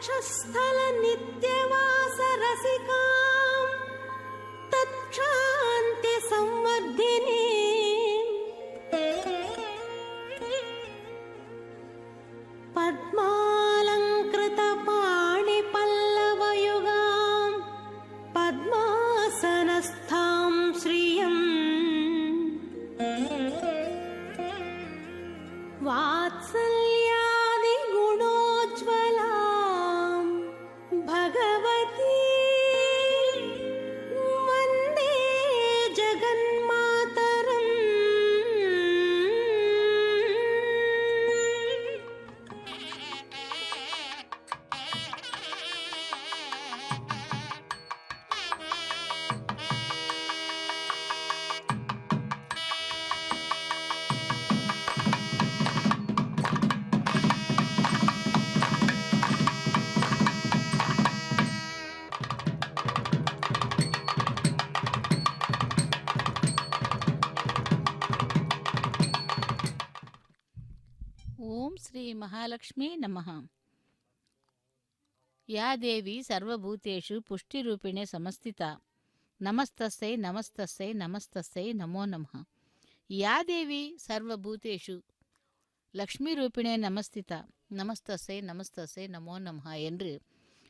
वक्षस्थल नित्यवास रसिकां तच्छान्ति संवर्धिनी पद्मालंकृत पाणि पल्लवयुगां पद्मासनस्थां श्रियं वात्सल्यादि गुणोज्ज्वलां भगवती वन्दे जगन्मातरम्। ಓಂ ಶ್ರೀ ಮಹಾಲಕ್ಷ್ಮೀ ನಮಃ. ಯಾ ದೇವಿ ಸರ್ವಭೂತೇಷು ಪುಷ್ಟಿರೂಪಿಣೆ ಸಮಸ್ಥಿತಾ ನಮಸ್ತಸ್ಸೈ ನಮಸ್ತಸ್ಸೈ ನಮಸ್ತಸ್ಸೈ ನಮೋ ನಮಃ. ಯಾ ದೇವಿ ಸರ್ವಭೂತೇಷು லக்ஷ்மி ரூபிணே நமஸ்திதா நமஸ்தஸ்ஸை நமஸ்தஸ்ஸை நமோ நமஹ என்று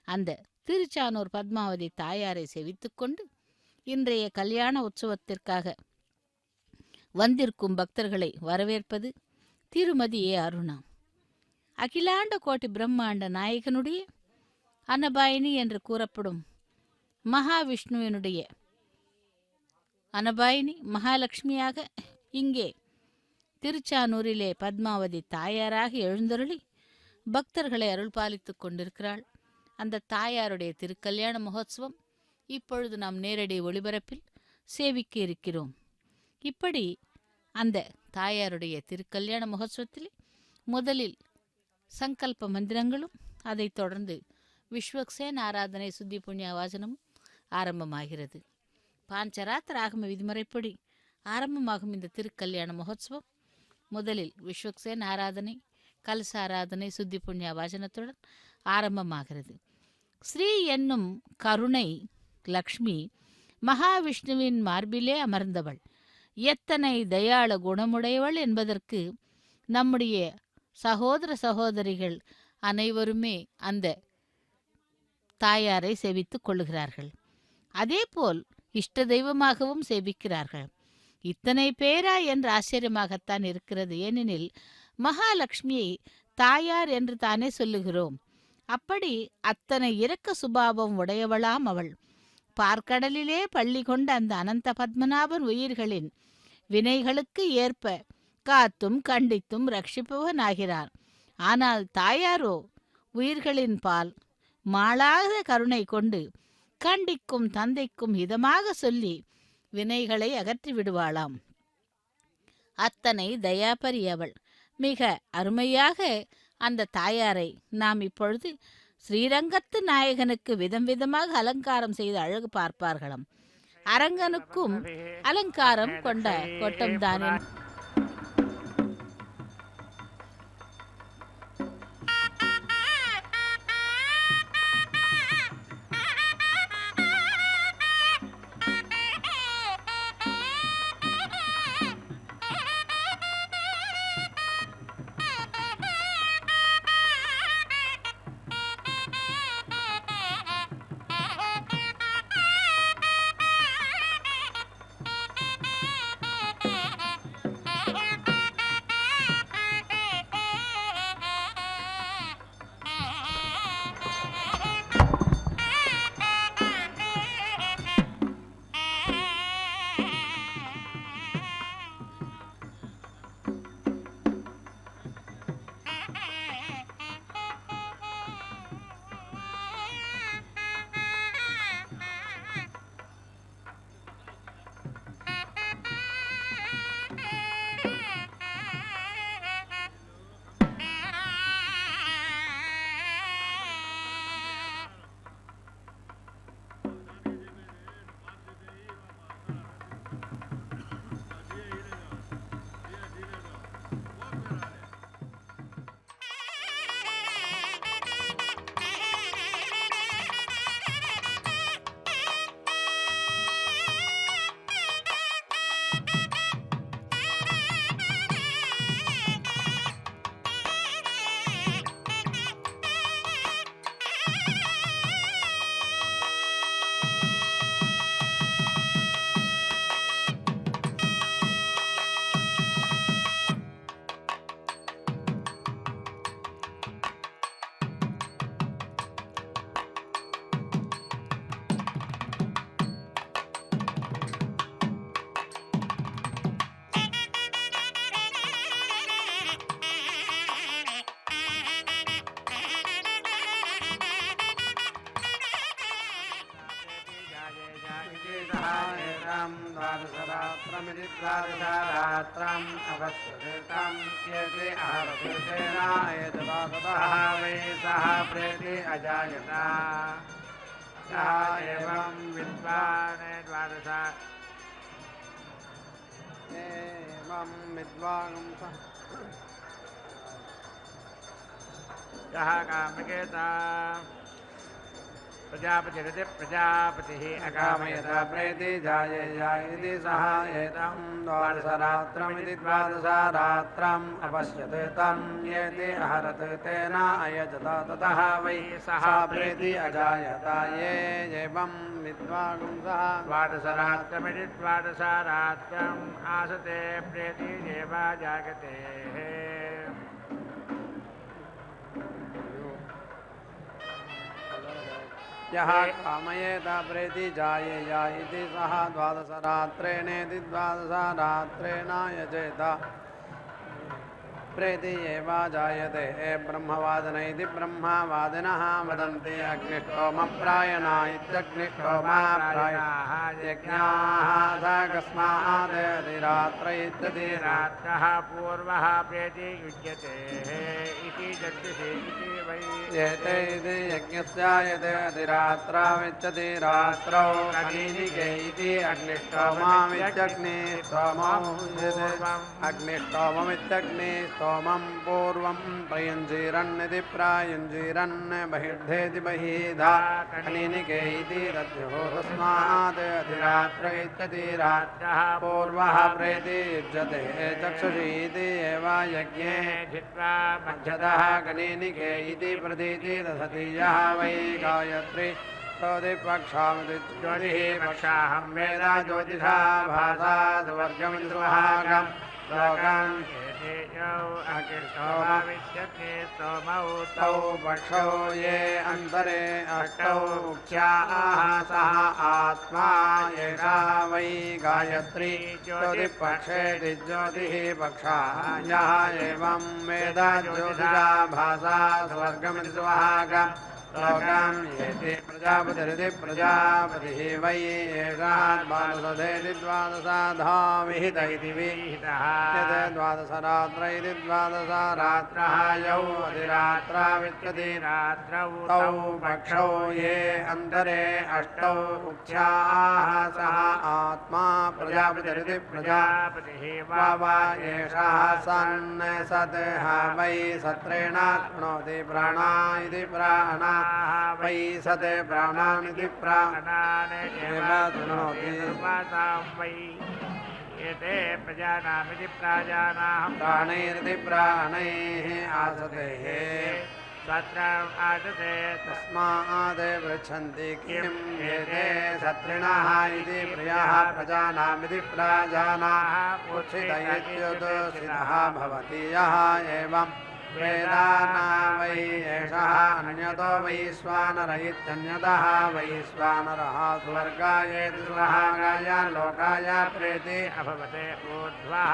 அந்த திருச்சானூர் பத்மாவதி தாயாரை செவித்துக்கொண்டு இன்றைய கல்யாண உற்சவத்திற்காக வந்திருக்கும் பக்தர்களை வரவேற்பது திருமதி ஏ அருணா. அகிலாண்ட கோட்டி பிரம்மாண்ட நாயகனுடைய அனபாயினி என்று கூறப்படும் மகாவிஷ்ணுவினுடைய அனபாயினி மகாலட்சுமியாக இங்கே திருச்சானூரிலே பத்மாவதி தாயாராக எழுந்தருளி பக்தர்களை அருள் பாலித்துக் கொண்டிருக்கிறாள். அந்த தாயாருடைய திருக்கல்யாண மகோத்சவம் இப்பொழுது நாம் நேரடி ஒளிபரப்பில் சேவிக்க இருக்கிறோம். இப்படி அந்த தாயாருடைய திருக்கல்யாண மகோத்சவத்தில் முதலில் சங்கல்ப மந்திரங்களும் அதைத் தொடர்ந்து விஸ்வக்சேன் ஆராதனை சுத்தி புண்ணிய வாசனமும் ஆரம்பமாகிறது. பாஞ்சராத்திர ஆகம விதிமுறைப்படி ஆரம்பமாகும் இந்த திருக்கல்யாண மகோத்சவம் முதலில் விஸ்வக்சேன் ஆராதனை கலச ஆராதனை சுத்தி புண்ணிய வாசனத்துடன் ஆரம்பமாகிறது. ஸ்ரீ என்னும் கருணை லக்ஷ்மி மகாவிஷ்ணுவின் மார்பிலே அமர்ந்தவள், எத்தனை தயாள குணமுடையவள் என்பதற்கு நம்முடைய சகோதர சகோதரிகள் அனைவருமே அந்த தாயாரை சேவித்துக் கொள்ளுகிறார்கள். அதேபோல் இஷ்ட தெய்வமாகவும் சேவிக்கிறார்கள். இத்தனை பேரா என்று ஆச்சரியமாகத்தான் இருக்கிறது. ஏனெனில் மகாலட்சுமியை தாயார் என்று தானே சொல்லுகிறோம். அப்படி அத்தனை இரக்க சுபாவம் உடையவளாம் அவள். பார்க்கடலிலே பள்ளி கொண்ட அந்த அனந்த பத்மநாபன் உயிர்களின் வினைகளுக்கு ஏற்ப காத்தும் கண்டித்தும் ரட்சிப்பவனாகிறார். ஆனால் தாயாரோ உயிர்களின் பால் மாளாத கருணை கொண்டு கண்டிக்கும் தந்தைக்கும் இதமாக சொல்லி வினைகளை அகற்றி விடுவாளாம். அத்தனை தயாபரியவள். மிக அருமையாக அந்த தாயாரை நாம் இப்பொழுது ஸ்ரீரங்கத்து நாயகனுக்கு விதம் விதமாக அலங்காரம் செய்து அழகு பார்ப்பார்களாம். அரங்கனுக்கும் அலங்காரம் கொண்ட கொட்டம்தானே. एवं द्वादशरात्रमिति द्वादशरात्रम् अपश्यते यदि आहवतीर्तेनायततः वै सः प्रेति अजायता एवं विद्वान् एवं विद्वान् यः कामयेत प्रजापतिरिति प्रजापतिः अकामयत प्रेति जायेया इति सः एतं द्वादशरात्रमिति द्वादशरात्रम् अपश्यते तं यदि अहरत् तेन अयजत ततः वै सः प्रेति अजायत ये एवं विद्वांसः द्वादशरात्रमिति द्वादशरात्रम् आसते प्रेति देवा जागते यः कामयेत प्रेति जायेया इति सः द्वादशरात्रेणेति द्वादशरात्रेण यजेत प्रेति एव जायते ब्रह्मवादन इति ब्रह्मवादिनः वदन्ति अग्निष्टोमप्रायण इत्यग्निष्टोमप्रायणाः यज्ञाः स कस्मात् अधिरात्र इत्यधिरात्रः पूर्वः प्रेति युज्यते इति जड्यते इति वै एते इति यज्ञस्य यते अधिरात्रमित्यधिरात्रौ अग्निनिगे इति अग्निष्टोममित्यग्निष्टोमौ अग्निष्टोममित्यग्निष्टोमं पूर्वं प्रयुञ्जीरन्निति प्रायुञ्जीरन् बहिर्धेति बहिधा अग्निनिगे इति रज्जुः तस्मात् अधिरात्र इत्यधिरात्रः पूर्वः प्रेति युज्यते चक्षुषी इति एव यज्ञे धित्वा मध्यतः अग्निनिगे इति प्रतीति दधति यः वै गायत्री ज्योतिपक्षामिति ज्योतिः पक्षाहं वेद ज्योतिषा भासा सुवर्गमिति सुहागम् लोकम् तौ पक्षौ ये अन्तरे अष्टौ मुख्याः सः आत्मा एषा वै गायत्री ज्योतिपक्षेति ज्योतिः पक्षाः यः एवं वेद ज्योतिषा भासा स्वर्गमिति सुहागम् लोकम् येति प्रजापतिरिति प्रजापतिः वै एषा द्वादशेति द्वादशाधा विहित इति विहितः यत् द्वादशरात्र इति द्वादशरात्रः यौ अधिरात्रावित्यधिरात्रौ तौ पक्षौ ये अन्तरे अष्टौ मुख्याः सः आत्मा प्रजापतिरिति प्रजापतिः वा एषः सन् सत् वै सत्रेण शृणोति प्राणा इति प्राणा वै सत् प्राणानिति प्राणान् एव शृणोति वै एते प्रजानामिति प्राजानाः प्राणैरिति प्राणैः आसते सत्रम् आसते तस्मात् पृच्छन्ति किम् एते सत्रिणः इति प्रियः प्रजानामिति प्राजानाः उच्छित इत्युदोषितः भवति यः एवं वेदाना वै एषः अन्यतो वैश्वानर इत्यन्यतः वैश्वानरः स्वर्गायेति सुहागाय लोकाय प्रेति अभवते ऊर्ध्वः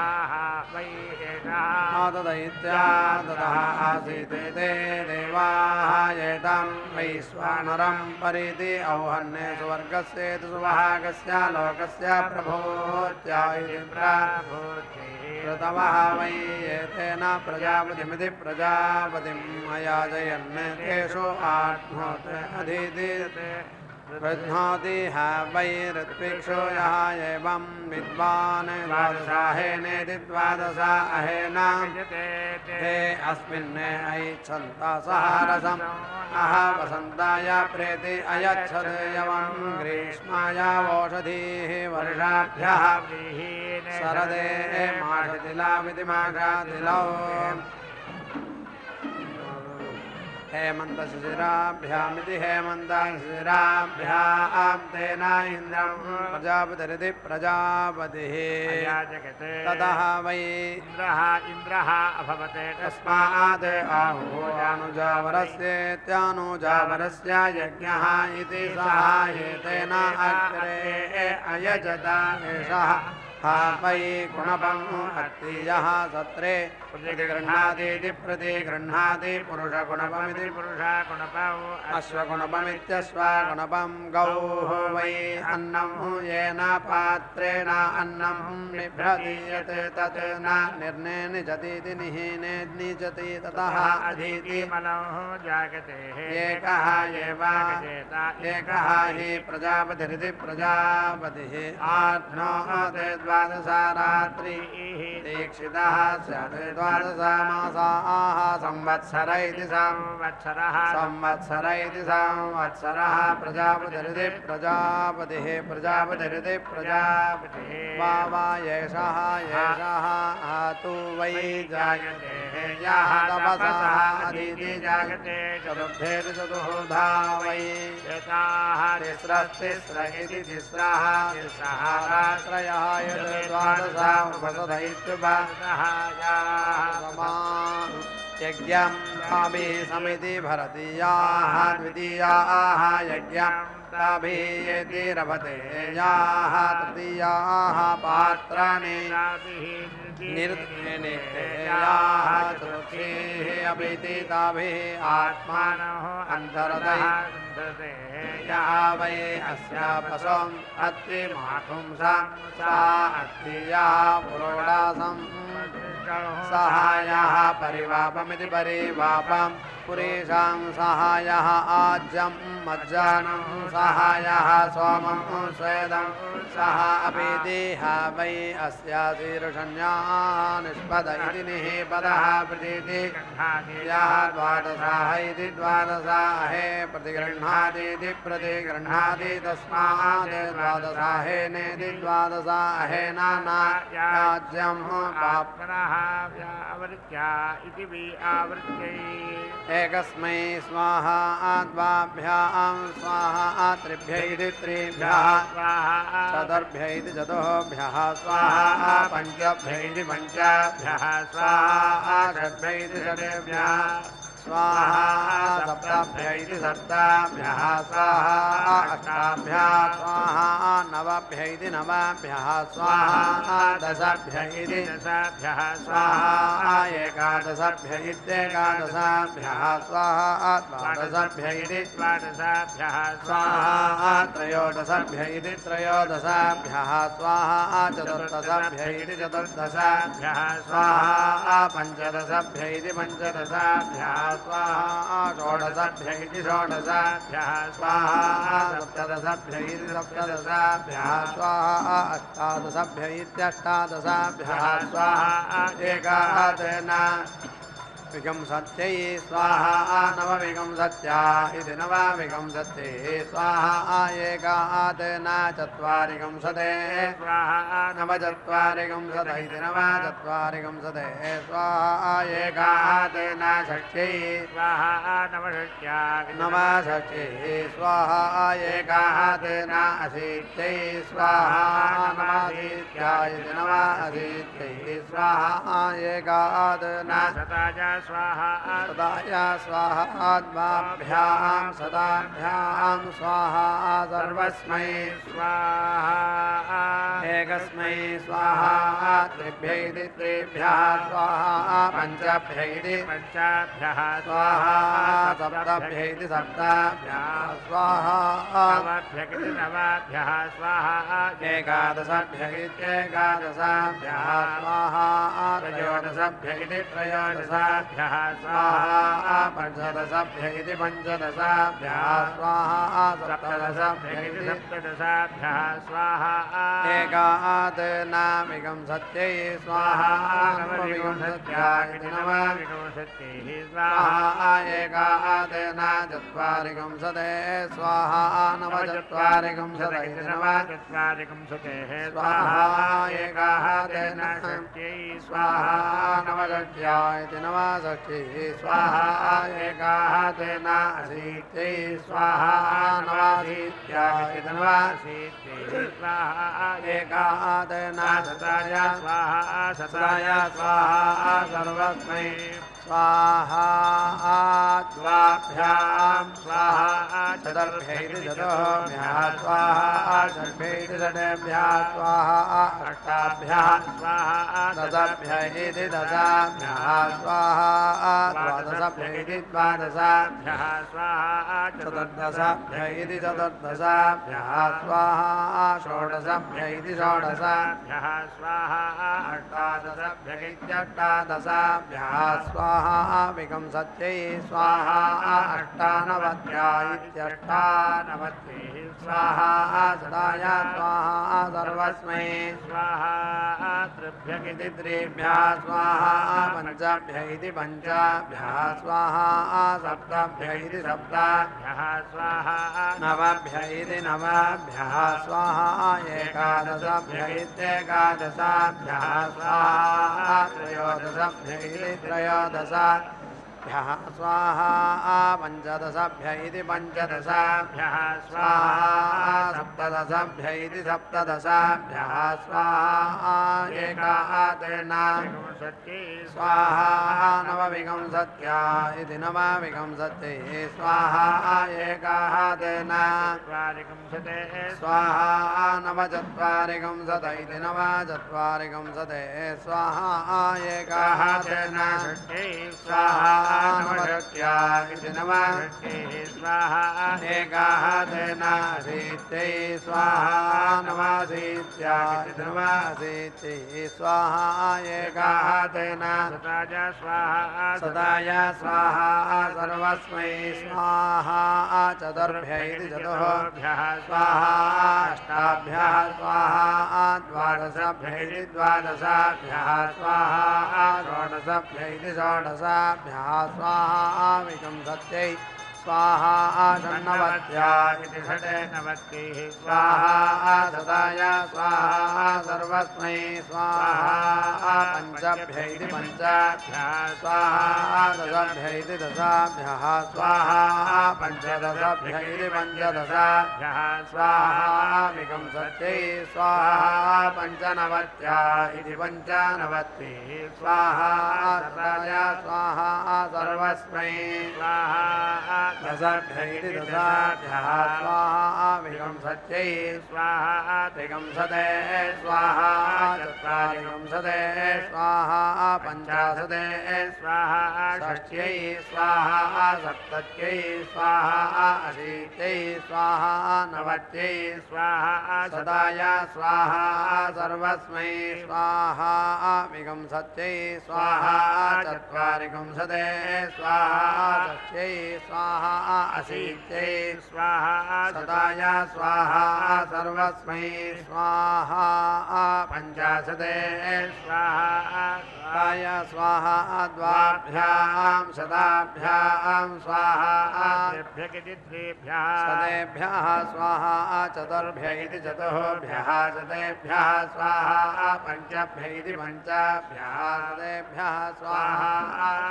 वै एषः तदैत्यादतः आसीत् ते देवाः एतं वैश्वानरं परिति औहन्ये स्वर्गस्येति सुहागस्य लोकस्य प्रभूत्यायति प्रभूतिः ऋतवः वै एतेन प्रजापतिमिति प्रजापतिम् अयाजयन् तेषु आत्मोत अधीदीयते प्रज्ञोति ह वै ऋत्विक्षो यः एवं विद्वान् द्वादशाहेनेति द्वादश अहेन ते अस्मिन् ऐच्छन्त सहरसम् अह वसन्ताय प्रेति अयच्छत् यवं ग्रीष्माय ओषधीः वर्षाभ्यः शरदे माषतिलामिति माषातिलौ हेमन्तशिशिराभ्यामिति हेमन्तशिशिराभ्यां तेन इन्द्रं प्रजापतिरिति प्रजापतिः ततः वै इन्द्रः अभवत् तस्मात् आहुजानुजावरस्येत्यानुजावरस्य यज्ञः इति सः एतेन अग्रे अयजत एषः वै गुणपम् अत्तीयः सत्रे प्रतिगृह्णातीति प्रतिगृह्णाति पुरुषगुणपमिति पुरुषागुणपौ अश्वगुणपमित्यश्वगुणपं गौः वै अन्नं येन पात्रेण अन्नं निभ्रदीयते तत् न निर्णे निजतीति निहीने निजति ततः अधीति मनोः जागते एकः एव एकः हि प्रजापतिरिति प्रजापतिः आत्मोते द्वादशा रात्रिः दीक्षितः स्यात् द्वादशा मासाः संवत्सर इति संवत्सरः प्रजापतिरिति प्रजापतिः प्रजापतिरिति प्रजापतिः वा येषः तु वै जायते यः तपसः अधीति जागते चतुर्थेति चतुर्धा वै तिस्रस्तिस्र इति तिस्रः रात्रयः यत् द्वादशा उपसद इत्युपसदः यज्ञं ताभिः समिति भरतीयाः द्वितीयाः यज्ञं ताभिः रभते याः तृतीयाः पात्राणि निर्नित्याः चतुर्थीः अपीति ताभिः आत्मानः अन्तरतः यः वै अस्यापसम् अत्रिमापुंसां सा अत्रिया पुरोडासं सहायः परिवापमिति परिवापं पुरेषां सहायः आज्यं मज्जानं सहायः सोमं स्वेदं सः अपि देह वै अस्याशीर्षण्या निष्पद इति निःपदः प्रतीति यः द्वादशाः इति द्वादशाहे प्रतिगृह्णातीति प्रतिगृह्णाति तस्मात् द्वादशाहेनेति द्वादशाहेन राज्यं पाप्नः व्यावृत्या इति व्यावृत्यै एकस्मै स्वाहा द्वाभ्यां स्वाहा त्रिभ्य इति त्रिभ्यः चतुर्भ्य इति चतुर्भ्यः स्वाहा पञ्चभ्य इति पञ्चभ्यः स्वाहा षड्भ्य इति षड्भ्यः स्वाहा सप्तभ्य इति सप्तभ्यः स्वाहा अष्टाभ्यः स्वाहा नवभ्य इति नवभ्यः स्वाहा दशभ्य इति दशभ्यः स्वाहा एकादशभ्य इत्येकादशभ्यः स्वाहा द्वादशभ्य इति द्वादशभ्यः स्वाहा त्रयोदशभ्य इति त्रयोदशभ्यः स्वाहा चतुर्दशभ्य इति चतुर्दशभ्यः स्वाहा पञ्चदशभ्य इति पञ्चदशभ्यः स्वाहा षोडशभ्य इति षोडशभ्यः स्वाहा सप्तदशभ्य इति सप्तदशभ्यः स्वाहा अष्टादशभ्य इत्यष्टादशभ्यः स्वाहा एकादशेन विकंसत्यै स्वाहा नवविकंसत्या इति नवविकंसत्यै स्वाहा एकादशेन चत्वारिकंसते स्वाहा नवचत्वारिकंसत इति नवचत्वारिकंसते स्वाहा एकादशेन षष्ट्यै स्वाहा नवषष्ट्या नवषष्ट्यै स्वाहा एकादशेन अशीत्यै स्वाहा नवाशीत्या इति नवाशीत्यै स्वाहा एकादशेन शताया स्वाहा सदाया स्वाहा द्वाभ्यां सदाभ्यां स्वाहा सर्वस्मै स्वाहा एकस्मै स्वाहा त्रिभ्य इति त्रिभ्यः स्वाहा पञ्चभ्य इति पञ्चभ्यः स्वाहा सप्तभ्य इति सप्तभ्यः स्वाहा नवभ्य इति नवभ्यः स्वाहा एकादशभ्य इत्येकादशभ्यः स्वाहा त्रयोदशभ्य इति त्रयोदशभ्यः स्वाहा पञ्चदशभ्य इति पञ्चदशभ्यः स्वाहा सप्तदशभ्य इति सप्तदशभ्यः स्वाहा एकादशनामिकंसत्यै स्वाहा नवविकंसत्या इति नवविकंसत्यैः स्वाहा एकादशेन चत्वारिकंसते स्वाहा नवचत्वारिकंसत इति नवचत्वारिकंसतेः स्वाहा एकादशेन षष्ट्यै स्वाहा नवषष्ट्या इति नवषष्ट्यै स्वाहा एकादशेन अशीत्यै स्वाहा नवाशीत्या इति नवाशीत्यै स्वाहा एकादशेन शताया स्वाहा शताया स्वाहा सर्वस्मै स्वाहा द्वाभ्यां स्वाहा चतुर्भ्यैति चतुर्भ्यः स्वाहा षड्भ्यैति षड्भ्यः स्वाहा अष्टाभ्यः स्वाहा दशभ्यैति दशाभ्यः स्वाहा द्वादशभ्यैति द्वादशाभ्यः स्वाहा चतुर्दशभ्यैति चतुर्दशाभ्यः स्वाहा षोडशभ्यैति षोडशाभ्यः स्वाहा अष्टादशभ्यैत्यष्टादशाभ्यः स्वाहा विकंसत्यै स्वाहा अष्टानवत्या इत्यष्टानवत्यैः स्वाहा सदाय स्वाहा सर्वस्मै स्वाहा इति त्रिभ्यः स्वाहा पञ्चाभ्य इति पञ्चाभ्यः स्वाहा सप्ताभ्य इति सप्ताभ्यः स्वाहा नवभ्य इति नवभ्यः स्वाहा एकादशभ्य इत्येकादशाभ्यः स्वाहा त्रयोदशभ्य इति त्रयोदशाभ्यः स्वाहा पञ्चदशभ्य इति पञ्चदशाभ्यः स्वाहा सप्तदशभ्य इति सप्तदशाभ्यः स्वाहा एकादश स्वाहा नवविंशत्या इति नवविंशतिः स्वाहा एकादश स्वाहा नवचत्वारिंशत् इति नवचत्वारिंशतिः स्वाहा एकादश स्वाहा नवषष्ट्या इति स्वाहा एकादशाशीत्यै स्वाहा नवाशीत्या इति नवाशीतिः स्वाहा एकादश सदाय स्वाहा सर्वस्मै स्वाहा चतुर्भ्य इति चतुर्भ्यः स्वाहा अष्टाभ्यः स्वाहा द्वादशभ्य इति द्वादशाभ्यः स्वाहा षोडशभ्य इति षोडशाभ्यः स्वाहा विंशत्यै स्वाहा षण्णवत्या इति षण्णवतिः स्वाहा सदाय स्वाहा सर्वस्मै स्वाहा पञ्चभ्य इति पञ्चाभ्यः स्वाहा दशभ्य इति दशाभ्यः स्वाहा पञ्चदशभ्य इति पञ्चदशाभ्यः स्वाहा विंशत्यै स्वाहा पञ्चनवत्या इति पञ्चनवतिः स्वाहा सदाय स्वाहा सर्वस्मै स्वाहा दशभ्य इति दशाभ्यः स्वाहा विंशत्यै स्वाहा त्रिंशते स्वाहा चत्वारिंशते स्वाहा पञ्चाशते स्वाहा षष्ट्यै स्वाहा सप्तत्यै स्वाहा अशीत्यै स्वाहा नवत्यै स्वाहा सदाय स्वाहा सर्वस्मै स्वाहा विंशत्यै स्वाहा चत्वारिंशते स्वाहा षष्ट्यै स्वाहा अशीत्यै स्वाहा सदाय स्वाहा सर्वस्मै स्वाहा पञ्चाशते स्वाहा सदाय स्वाहा द्वाभ्यां शताभ्यां स्वाहा शतेभ्यः स्वाहा चतुर्भ्य इति चतुर्भ्यः शतेभ्यः स्वाहा पञ्चभ्य इति पञ्चाभ्यः शतेभ्यः स्वाहा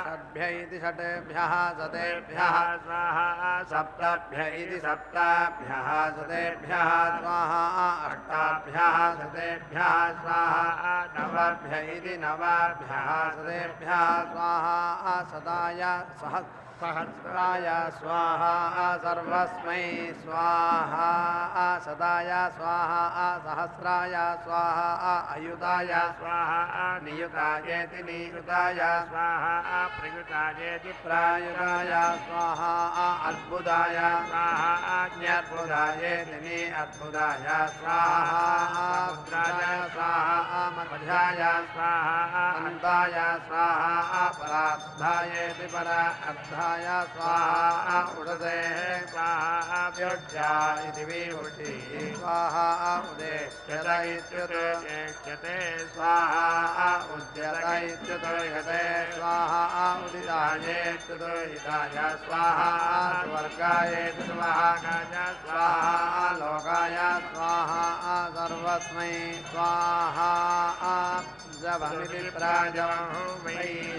षड्भ्य इति षट्भ्यः शतेभ्यः स्वाहा सप्तभ्य इति सप्ताभ्यः शतेभ्यः स्वाहा अष्टाभ्यः शतेभ्यः स्वाहा नवभ्य इति नवाभ्यः शतेभ्यः स्वाहा सदाय सहस्राय स्वाहा सर्वस्मै स्वाहा सदाय स्वाहा सहस्राय स्वाहा अयुताय स्वाहा नियुतायेति नियुताय स्वाहा प्रयुतायेति प्रायुताय स्वाहा अद्भुताय स्वाहा ज्ञाद्भुतायेति निअद्भुताय स्वाहा स्वाहा मध्याय स्वाहा अन्ताय स्वाहा परार्धायेति परार्धाय स्वाहा उदसे स्वाहा व्योज्या इति विभूतिः स्वाहा उदेश्यत इत्युदेश्यते स्वाहा उद्यत इत्युदोह्यते स्वाहा उदितायेत्युदोहिताय स्वाहा स्वर्गायेति स्वाहाय स्वाहा लोकाय स्वाहा सर्वस्मै स्वाहा जवमिति प्राजवं वै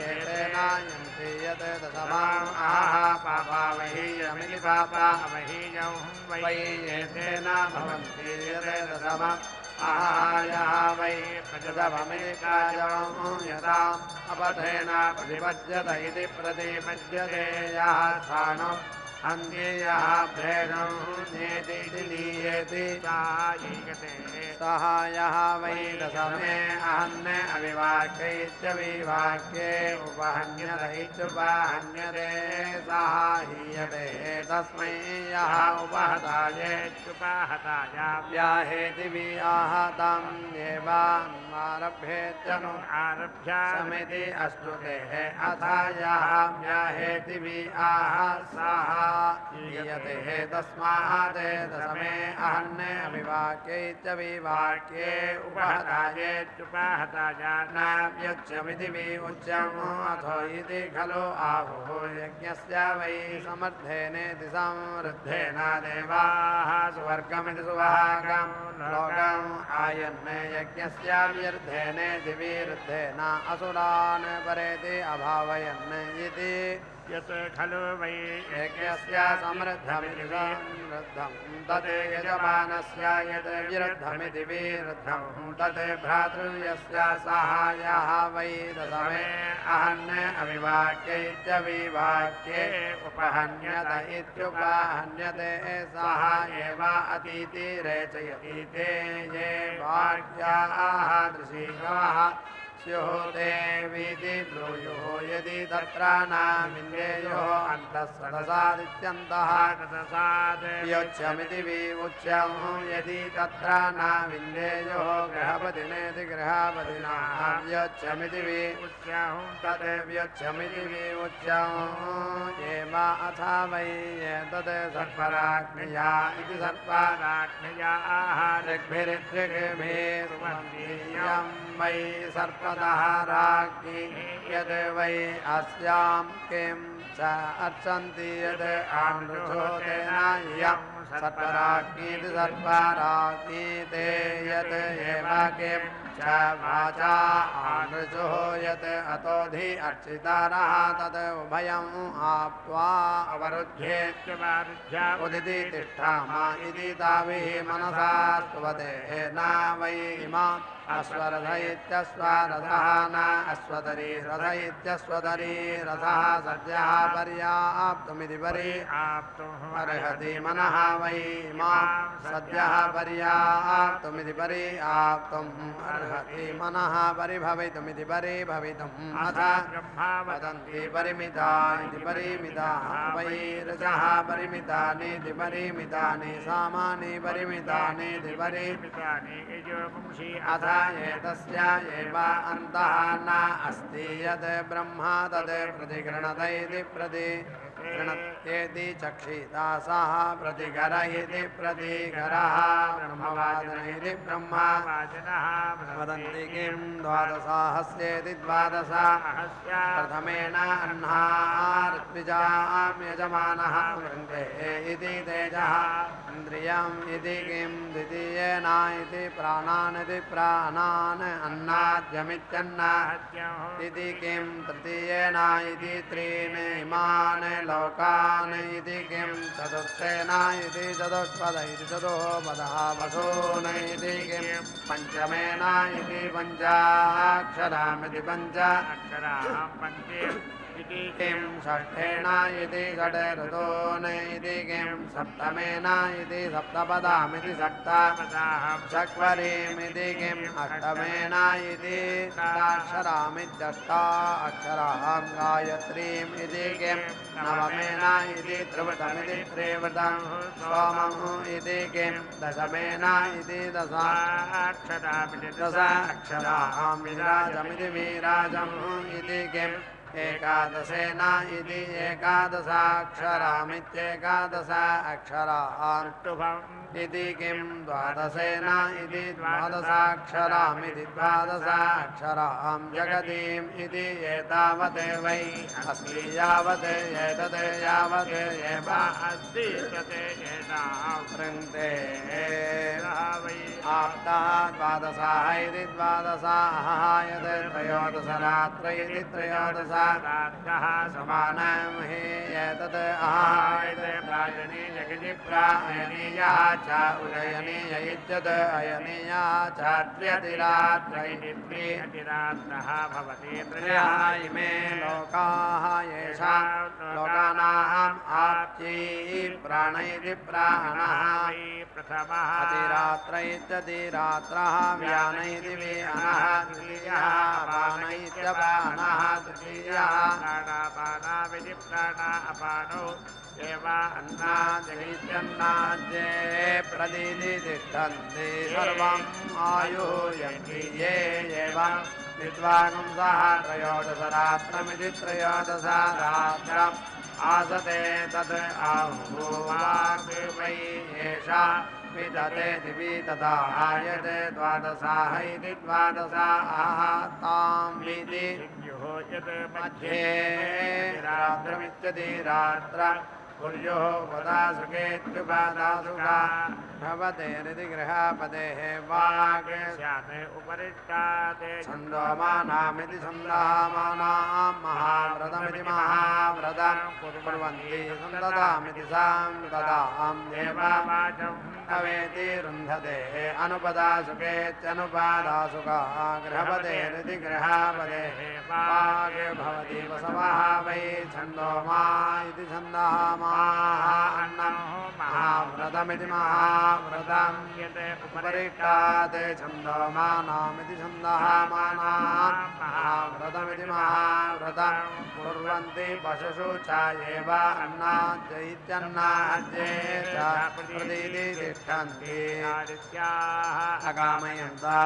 एतेनायन्ति यत् दशमाम् आहा पापा वै यमिति पापा वहीयं वै एतेन भवन्ति यत् दशमम् आहायः वै प्रजवमिति प्राजवं यदाम् अपथेन प्रतिपद्यत इति प्रतिपद्यते यः स्थानम् अन्येयः प्रेणं नेति नीयेति सायैकते सहायः वै दशमे अहन्ने अविवाक्यैत्य विवाक्ये उपहन्यत इत्युपहन्यते सहाहीयते तस्मै यः उपहताये चुपाहताया व्याहेति वि आहतं येवारभ्येत्यनु आरभ्य समिति अस्तुतेः अथ यः व्याहेति वि आह सः हीयते तस्मात् दशमे अहन्ने अविवाक्यैत्य विवाक्ये उपहताये चुपाहताया न व्यच्यमिति वि उच्यम् अथो इति खलु आहुः यज्ञस्य वै समर्थेनेति समृद्धेन देवाः सुवर्गमिति सुभागं लोकम् आयन् यज्ञस्य व्यर्थेनेति विरुद्धेन असुरान् परेति अभावयन् इति यत् खलु वै यज्ञस्य समृद्धमिति समृद्धं तत् यजमानस्य यत् विरुद्धमिति विरुद्धं तत् भ्रातृयस्य सहायः वै दशमे अहन् अविवाक्यैत्यविवाक्ये उपहन्यत इत्युपहन्यते सः एव अतीति रेचयति ते ये वाक्याः दृशीगवः स्युः ते वीति ब्रूयुः यदि तत्र न विन्देयुः अन्तःसदसादित्यन्तः व्योच्यमिति विमुच्यं यदि तत्र न विन्देयुः गृहपतिनेति गृहपतिना व्योच्यमिति विमुच्यं तद् व्योच्यमिति विमुच्यं एव अथ वै एतद् सर्पराज्ञया इति सर्पराज्ञयाः ऋग्भिरित्रिग्भिर्वन्दीयं वै सर्पदः राज्ञी यद् वै अस्यां किं च अर्चन्ति यद् आनृचो तेन इयं सर्पराज्ञीति सर्पराज्ञी ते यत् एव किं च वाचा आनृचोः यत् अतोधि अर्चितारः तद् उभयम् आप्त्वा अवरुध्ये उदिति तिष्ठाम इति ताभिः मनसा स्तुवते न वै इमाम् अश्वरथ इत्यश्वरथः न अश्वतरी रथ इत्यश्वतरी रथः सद्यः पर्याप्तुमिति पर्याप्तुमर्हति मनः वै इमां सद्यः पर्याप्तुमिति पर्याप्तुम् अर्हति मनः परिभवितुमिति परिभवितुम् अथ वदन्ति परिमिता इति परिमिताः वै रजः परिमितानीति परिमितानि सामानि परिमितानीति परिमितानि अथ एतस्य एव अन्तः न अस्ति यत् ब्रह्मा तद् प्रतिगृणत इति प्रतिगृणत्येति चक्षिता सः प्रतिगर इति प्रतिगरः ब्रह्मवादिन इति ब्रह्मा वदन्ति किं द्वादशाहस्येति द्वादश प्रथमेन अह्नार्त्विजां यजमानः वृन्ते इति तेजः इन्द्रियम् इति किं द्वितीयेन इति प्राणान् इति प्राणान् अन्नाद्यमित्यन्नाद्यम् इति किं तृतीयेन इति त्रीन् इमान् लोकान् इति किं चतुर्थेन इति चतुष्पद इति चतुःपदः वसून् इति किं पञ्चमेन इति पञ्चाक्षरामिति पञ्च किं षष्ठेन इति षड् ऋतून् इति किं सप्तमेन इति सप्तपदामिति सप्त चत्वरीमिति किम् अष्टमेन इति अष्टाक्षरामित्यष्टा अक्षरां गायत्रीम् इति किं नवमेन इति त्रिवृतमिति त्रिवृतं सोमम् इति किं दशमेन इति दश अक्षरां विराजमिति विराजम् इति किम् एकादशेन इति एकादशाक्षरामित्येकादश अक्षरान् इति किं द्वादशेन इति द्वादशाक्षरामिति द्वादशाक्षरां जगतीम् इति एतावत् वै अस्ति यावत् एतत् यावत् एव अस्ति वृन्ते आप्तः द्वादशाः इति द्वादशाः यत् त्रयोदशरात्र इति त्रयोदश समानं हि एतत् आहायते प्राजनी इति प्रायनीयः च उदयनीय इत्यत् अयनीयः च त्र्यतिरात्र इति अतिरात्रः भवति त्रयः इमे लोकाः येषां लोकानाम् आप्त्यै प्राण इति प्राणः प्रथमः अतिरात्र इत्यतिरात्रः व्यान इति व्यानः द्वितीयः अपान इत्यपानः तृतीयः प्राणापानाविधि प्राणा अपानौ एव अन्नाद्यन्नाद्ये प्रदीति तिष्ठन्ति सर्वम् आयुः यन्ति ये एवं विद्वांसः त्रयोदशरात्रमिति त्रयोदशरात्रम् आसते तद् आहुवाग् वै एषा विदते दिवि तदा आयते द्वादशाः इति द्वादशाः ताम् इति मध्ये रात्रमित्यति रात्र कुर्युः पदासुकेत्युपादासुका भवतेरिति गृहपतेः वाग् श्यामे उपरिष्टाते छन्दोमानामिति छन्दोमानां महाव्रतमिति महाव्रतं कुर्वन्ति सन्ततामिति सान्ततां देवावाचं अवेति रुन्धते अनुपदासुकेत्यनुपादासुका गृहपतेरिति गृहपतेः वाग् भवति वसवः वै छन्दोमा इति छन्दोमाः अन्नं महाव्रतमिति महाव्रतं उपरिष्टात् छन्दोमानामिति छन्दोमानां महाव्रतमिति महाव्रतं कुर्वन्ति पशुषु च एव अन्नाद्य इत्यन्नाद्ये च प्रतीति तिष्ठन्ति अकामयन्ता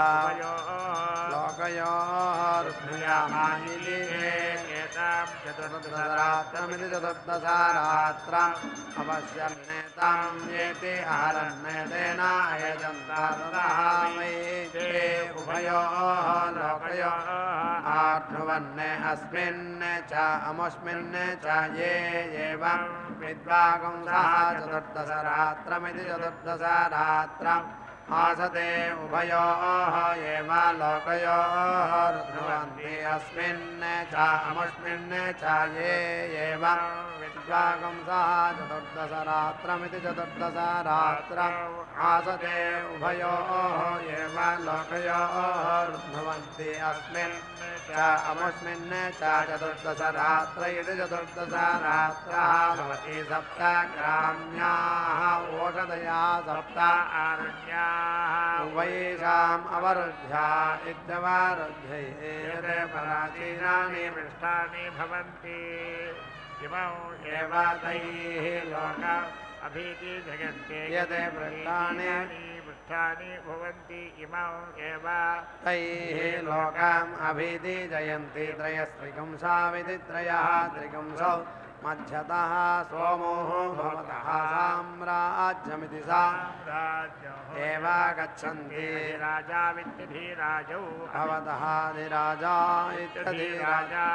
लोकयोर्भूयामानिति चतुर्दशरात्रमिति चतुर्दशरात्रम् अवश्यन्नेतां येति आहरन्नेतेन अयजन्ता ततः वै ते उभयोः लोकयोः आध्रुवन्ने अस्मिन् च अमुस्मिन् च ये एवं विद्वागुंसः चतुर्दशरात्रमिति चतुर्दशरात्रम् आसते उभयोः एव लोकयोः ध्रुवन्ति अस्मिन् च अमुस्मिन् च ये एवं विद्वागुंसः चतुर्दशरात्रमिति चतुर्दशरात्रम् आसते उभयोः एव लोकयोः ध्रुवन्ति अस्मिन् च अमुस्मिन् च चतुर्दशरात्र इति चतुर्दशरात्रः भवति सप्त ग्राम्याः ओषधया सप्त उभयेषाम् अवरुद्ध्या इत्यवरुध्ये प्राचीनानि पृष्ठानि भवन्ति इमौ एव तैः लोक अभीति जगन्ते यते पृष्ठानि भवन्ति इमौ एव तैः लोकाम् अभीति जयन्ति त्रयस्त्रिगुंसाविति त्रयः त्रिगुंसौ मध्यतः सोमोः भवतः साम्राज्यमिति सा एव गच्छन्ति राजा विद्यधीराजौ भवतः अधिराजा इत्यधिराजा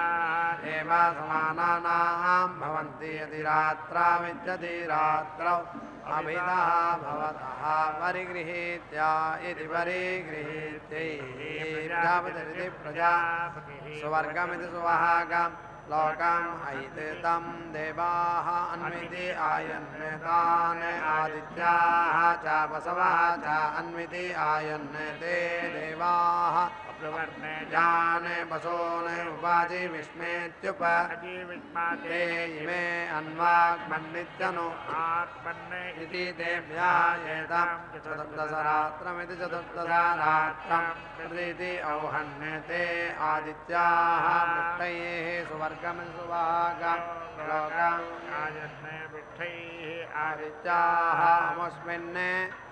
एव समानानां भवन्ति अधिरात्रा विद्यधिरात्रौ अभितः भवतः परिगृहीत्या इति परिगृहीत्यै प्रजापतिः सुवर्गमिति सुवहागम् लोकम् ऐतेतं देवाः अन्विति आयन्ने तान् आदित्याः च वसवः च अन्विति आयन्ने ते देवाः प्रवर्णे जाने वसोने उपाधि विस्मेत्युप अजीविष्माते इमे अन्वाग्मन्नित्यनु आत्मन्ने इति तेभ्यः एतं चतुर्दशरात्रमिति चतुर्दशरात्रं प्रतीति औहन्ये ते आदित्याः वृष्टैः सुवर्गमिति सुभागं लोकम् आयन्ने विष्ठैः आदित्याः अमुस्मिन्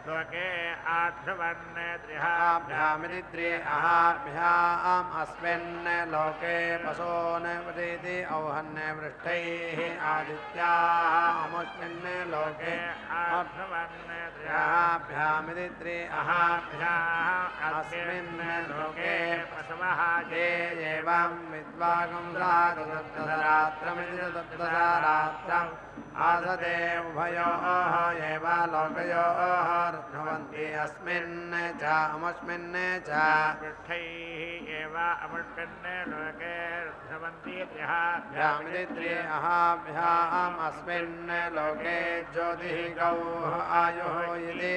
लोके आध्रुवन्ने त्रिहाभ्यामिति त्रिहाभ्याम् अस्मिन् लोके पशून् प्रतीति औहन्ये वृष्टैः आदित्याः अमुस्मिन् लोके आध्रुवन्ने त्रिहाभ्यामिति त्रिहाभ्याम् अस्मिन् लोके पशवः ये एवं विद्वागुंसः चतुर्दशरात्रमिति चतुर्दशरात्रम् आसते आसदे उभयोः एव लोकयोः भवन्ति अस्मिन् च अमुष्मिन् च पृष्ठैः एव अमुष्मिन् लोके भ्रमन्ति भ्यामित्र्येऽहाभ्याम् अस्मिन् लोके ज्योतिः गौः आयुः इति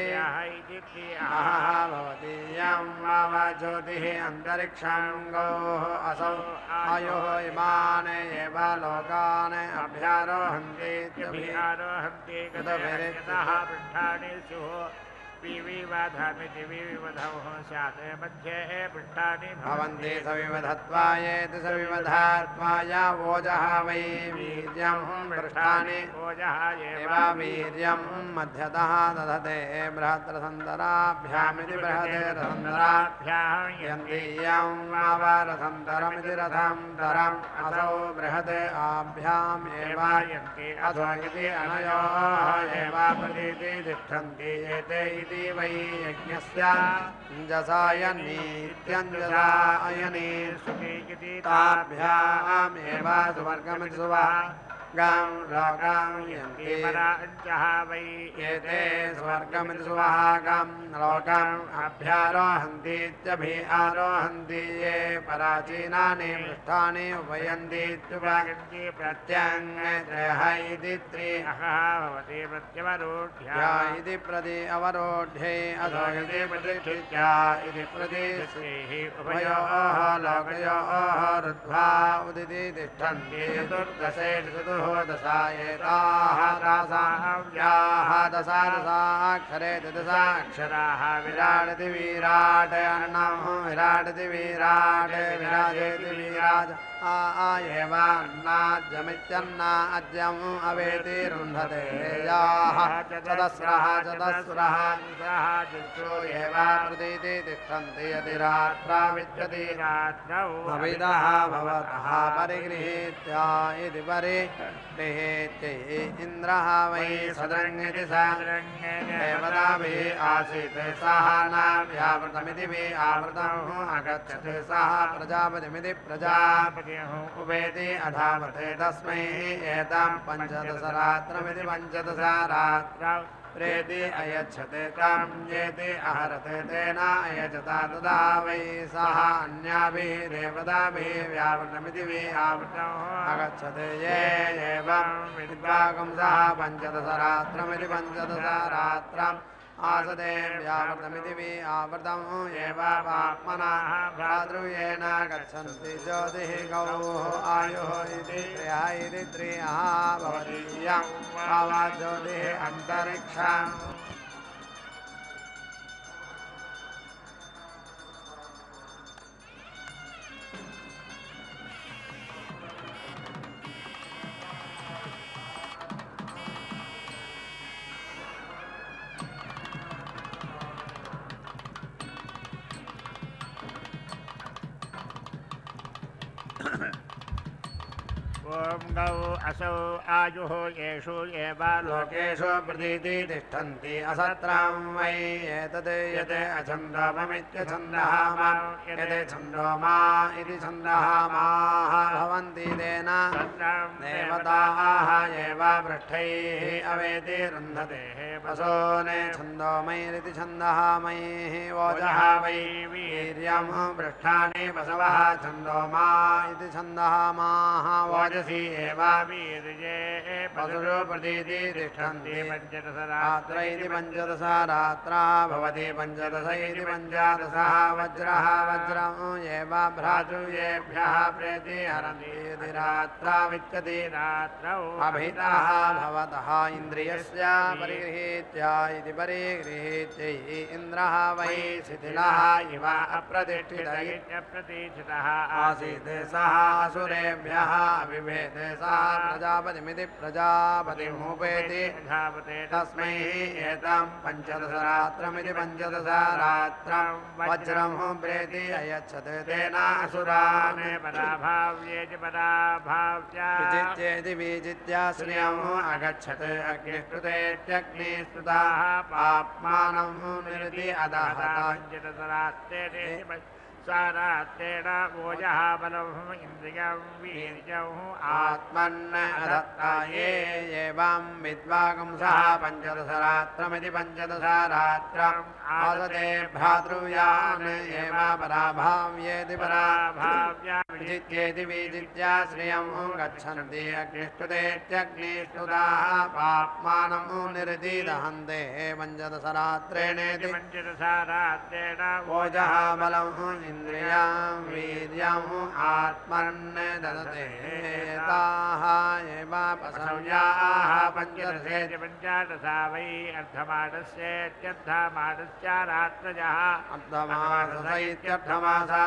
अहः भवति यं मम ज्योतिः अन्तरिक्षं गौः असौ आयुः इमान् एव लोकान् अभ्यारोहन्ति आरोहन्ति गतभिरितः पृष्ठानि स्युः विविवधामिति विविवधौ स्यात् मध्ये पृष्ठानि भवन्ति सविवधत्वायेति सविवधात्वाय वोजः वै वीर्यं पृष्ठानि ओजः एव वीर्यं मध्यतः दधते बृहद्रथन्तराभ्यामिति बृहद्रथन्तराभ्यां यन्तीयं वावरथन्तरमिति रथं तरम् असौ बृहद् आभ्याम् एव यन्ति अथो इति अनयोः एव प्रतीति तिष्ठन्ति एते इति वै यज्ञस्य जसायनीत्यञ्जसायनी ताभ्यामेव सुवर्गमिति सुवः गां लोकां यन्ति वै एते स्वर्गमिति सुवहागं लोकम् अभ्यारोहन्तीत्यभि आरोहन्ति ये पराचीनानि पृष्ठानि उपयन्तीत्युपयन्ति प्रत्यङ्गत्रयः इति त्रिः भवति प्रत्यवरोढ्य इति प्रति अवरोढ्ये अथो इति प्रतिष्ठित्या इति प्रतिष्ठिः उभयोः लोकयोः रुद्ध्वा उदिति तिष्ठन्ति चतुर्दशे दशायेताः दासाव्याः दशादशाक्षरे दशाक्षराः विराडति विराट अन्नं विराडति विराट विराजेति विराज आयेवान्नाद्यमित्यन्ना अद्यम् अवेति रुन्धते याः चतस्रः चतस्रः चतुर्षु एव प्रतीति तिष्ठन्ति यदि रात्रा विद्यति रात्रौ अविदः भवतः परिगृहीत्या इति परिगृहीत्यै इन्द्रः वै सदृङ्गिति देवताभिः आसीत् सः नाभ्यावृतमिति आवृतम् अगच्छत् सः प्रजापतिमिति प्रजापति उपेति अधावते तस्मै एतां पञ्चदशरात्रमिति पञ्चदशरात्रौ प्रेति अयच्छते तं येति अहरते तेन अयच्छता तदा वै सः अन्याभिः देवताभिः व्यावृतमिति व्यावृतम् अगच्छते ये एवं विद्वागं सः पञ्चदशरात्रमिति पञ्चदशरात्रम् आसदे व्यावृतमिति व्यावृतम् एव पाप्मनः भ्रातृयेन गच्छन्ति ज्योतिः गौः आयुः इति त्रयः इति त्रियः भवति यं ज्योतिः अन्तरिक्षम् ॐ गौ असौ आयुः येषु एव लोकेषु प्रतीति तिष्ठन्ति असत्रं वै एतद् यत् अछन्दोममित्यछन्दः यत् छन्दोमा इति छन्दः माः भवन्ति तेन देवताः एव पृष्ठैः अवेति रुन्धते वसोने छन्दोमैरिति छन्दः मयैः वोजः वै वीर्यं पृष्ठानि वसवः छन्दोमा इति छन्दः माः वोजसि एव वीर्ये पशुषु प्रतीति तिष्ठन्ति पञ्चदशरात्र इति पञ्चदशरात्रा भवति पञ्चदश इति पञ्चदशः वज्रः वज्रम् एव भ्रातृयेभ्यः प्रेति हरन्ति इति रात्रा विच्यति रात्रौ अभितः भवतः इन्द्रियस्य परिगृहीत्या इति परिगृहीत्यै इन्द्रः वै शिथिलः इव अप्रतिष्ठितः आसीत् सः असुरेभ्यः अभिभेदे सः प्रजापतिमिति प्रजापतिमुपेति तस्मै एतां पञ्चदशरात्रमिति पञ्चदशरात्रं वज्रं प्रेति अयच्छत् तेन असुरान् विजित्येति विजित्य श्रियम् अगच्छत् अग्निष्टुतेत्यग्निस्तुताः पाप्मानं निरति अदहत सारात्रेण ओजः बलम् इन्द्रियं वीर्यं आत्मन्न अदत्ताये एवं विद्वागुंसः पञ्चदशरात्रमिति पञ्चदशरात्रम् आसते भ्रातृव्यान् एव पराभाव्येति पराभाव्या विजित्येति विजित्या श्रियं गच्छन्ति अग्निष्टुतेत्यग्निष्टुताः पाप्मानं निर्दीदहन्ते पञ्चदशरात्रेणेति पञ्चदशरात्रेण ओजः बलम् इन्द्रियं वीर्यं आत्मन् ददते ताः एव पशव्याः पञ्चदशेति पञ्चदशा वै अर्धमासस्येत्यर्धमासस्य रात्रजः अर्धमास इत्यर्धमासः